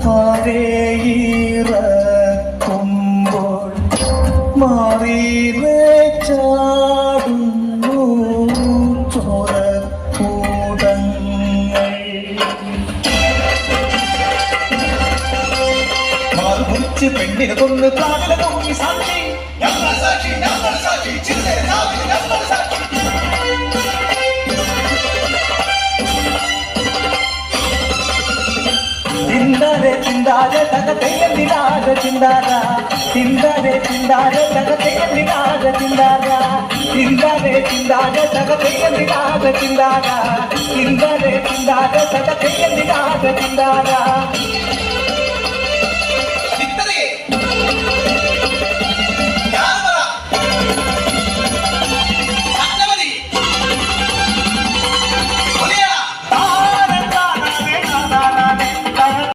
പാരയിറക്കുമ്പോൾ മാറിയിലെ ചാടുന്നു ചോരക്കൂടങ്ങൾ മാറുമുറിച്ച് പെണ്ണിനെ കൊന്ന് പ്രാണന തോന്നി സാക്ഷി ചിന്താരെ ചിന്താരെ തകതയന്തിരാജ ചിന്താര ചിന്താരെ ചിന്താരെ തകതയന്തിരാജ ചിന്താര ചിന്താരെ ചിന്താരെ തകതയന്തിരാജ ചിന്താര ചിന്താരെ ചിന്താരെ തകതയന്തിരാജ ചിന്താര